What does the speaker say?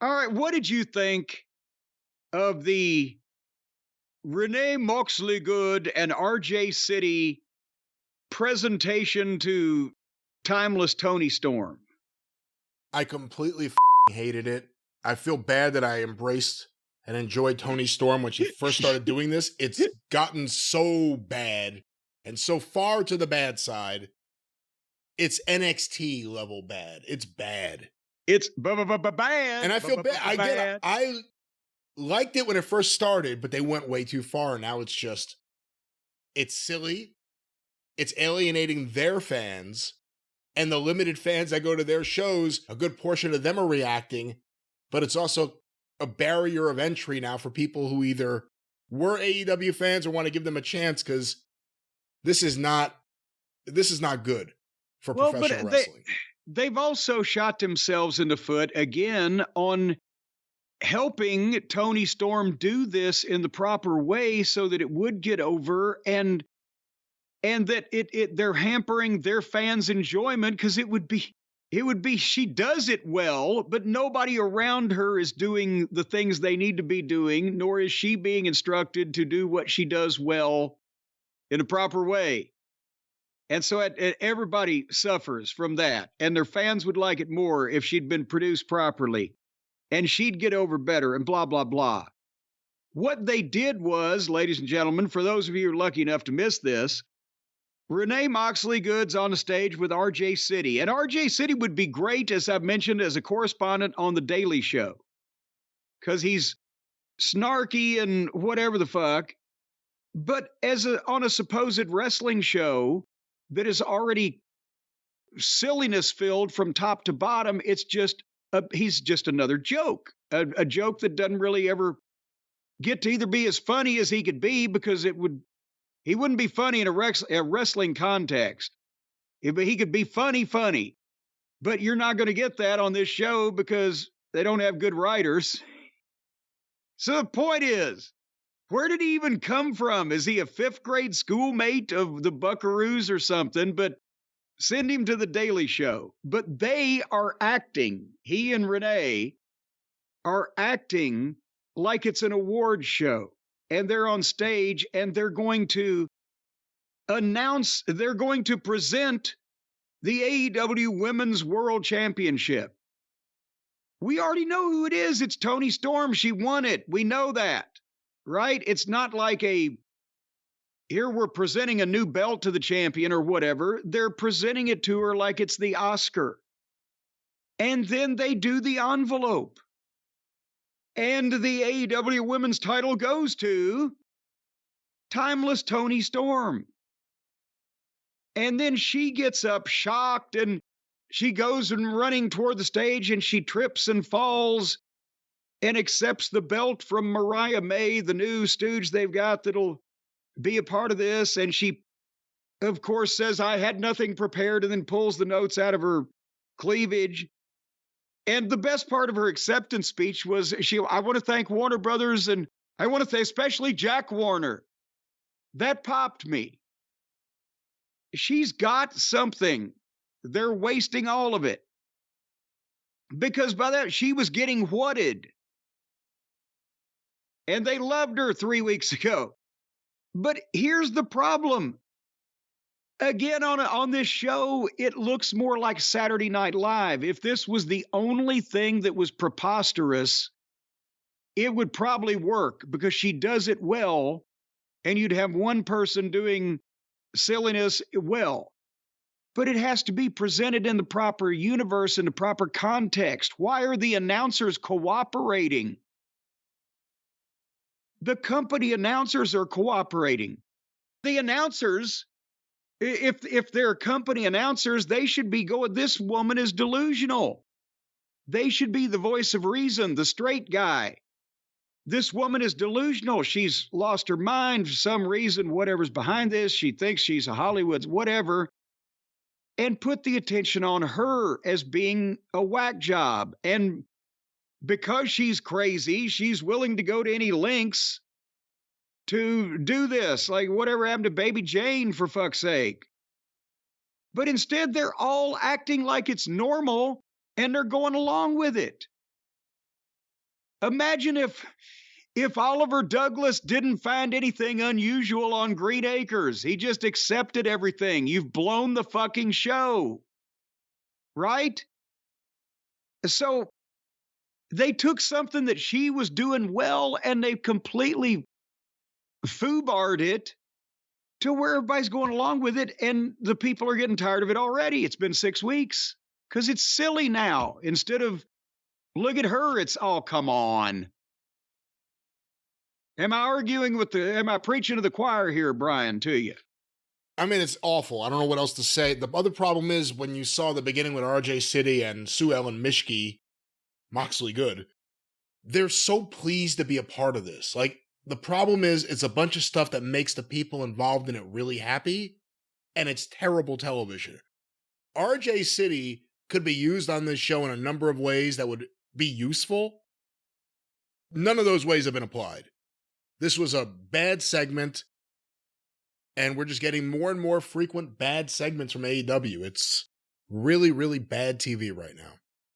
All right, what did you think of the Renee Moxley Good and RJ City presentation to Timeless Tony Storm? I completely hated it. I feel bad that I embraced and enjoyed Toni Storm when she first started doing this. It's gotten so bad and so far to the bad side. It's NXT level bad. It's bad. It's bad. And I feel bad. I get it. I liked it when it first started, but they went way too far. And now it's silly. It's alienating their fans. And the limited fans that go to their shows, a good portion of them are reacting. But it's also a barrier of entry now for people who either were AEW fans or want to give them a chance, because this is not good for professional wrestling. They've also shot themselves in the foot again on helping Toni Storm do this in the proper way so that it would get over, and that they're hampering their fans' enjoyment, because it would be she does it well, but nobody around her is doing the things they need to be doing, nor is she being instructed to do what she does well in a proper way. And so everybody suffers from that, and their fans would like it more if she'd been produced properly, and she'd get over better, and blah, blah, blah. What they did was, ladies and gentlemen, for those of you who are lucky enough to miss this, Renee Moxley Good's on the stage with RJ City. And RJ City would be great, as I've mentioned, as a correspondent on The Daily Show, because he's snarky and whatever the fuck. But on a supposed wrestling show that is already silliness filled from top to bottom, it's just he's just another joke, a joke that doesn't really ever get to either be as funny as he could be, because he wouldn't be funny in a wrestling context. He could be funny, but you're not going to get that on this show because they don't have good writers. So the point is, where did he even come from? Is he a 5th grade schoolmate of the Buckaroos or something? But send him to The Daily Show. But they are acting, he and Renee are acting like it's an award show. And they're on stage, and they're going to present the AEW Women's World Championship. We already know who it is. It's Toni Storm. She won it. We know that. Right? It's not like here we're presenting a new belt to the champion or whatever. They're presenting it to her like it's the Oscar. And then they do the envelope. And the AEW Women's title goes to Timeless Toni Storm. And then she gets up shocked, and she goes and running toward the stage, and she trips and falls and accepts the belt from Mariah May, the new stooge they've got that'll be a part of this. And she, of course, says, I had nothing prepared, and then pulls the notes out of her cleavage. And the best part of her acceptance speech was, I want to thank Warner Brothers, and I want to thank especially Jack Warner. That popped me. She's got something. They're wasting all of it. Because by that, she was getting whatted. And they loved her 3 weeks ago. But here's the problem. Again, on this show, it looks more like Saturday Night Live. If this was the only thing that was preposterous, it would probably work, because she does it well, and you'd have one person doing silliness well. But it has to be presented in the proper universe, in the proper context. Why are the announcers cooperating? The company announcers are cooperating. The announcers, if they're company announcers, they should be going, this woman is delusional. They should be the voice of reason, the straight guy. This woman is delusional. She's lost her mind for some reason, whatever's behind this. She thinks she's a Hollywood's whatever. And put the attention on her as being a whack job. And because she's crazy, she's willing to go to any lengths to do this, like whatever happened to Baby Jane, for fuck's sake. But instead, they're all acting like it's normal, and they're going along with it. Imagine if Oliver Douglas didn't find anything unusual on Green Acres. He just accepted everything. You've blown the fucking show. Right? So they took something that she was doing well and they completely foobarred it to where everybody's going along with it, and the people are getting tired of it already. It's been 6 weeks because it's silly now. Instead of look at her, it's come on. Am I preaching to the choir here, Brian, to you? I mean, it's awful. I don't know what else to say. The other problem is when you saw the beginning with RJ City and Sue Ellen Mishke, Moxley Good, they're so pleased to be a part of this. Like, the problem is it's a bunch of stuff that makes the people involved in it really happy, and it's terrible television. RJ City could be used on this show in a number of ways that would be useful. None of those ways have been applied. This was a bad segment, and we're just getting more and more frequent bad segments from AEW. It's really, really bad TV right now.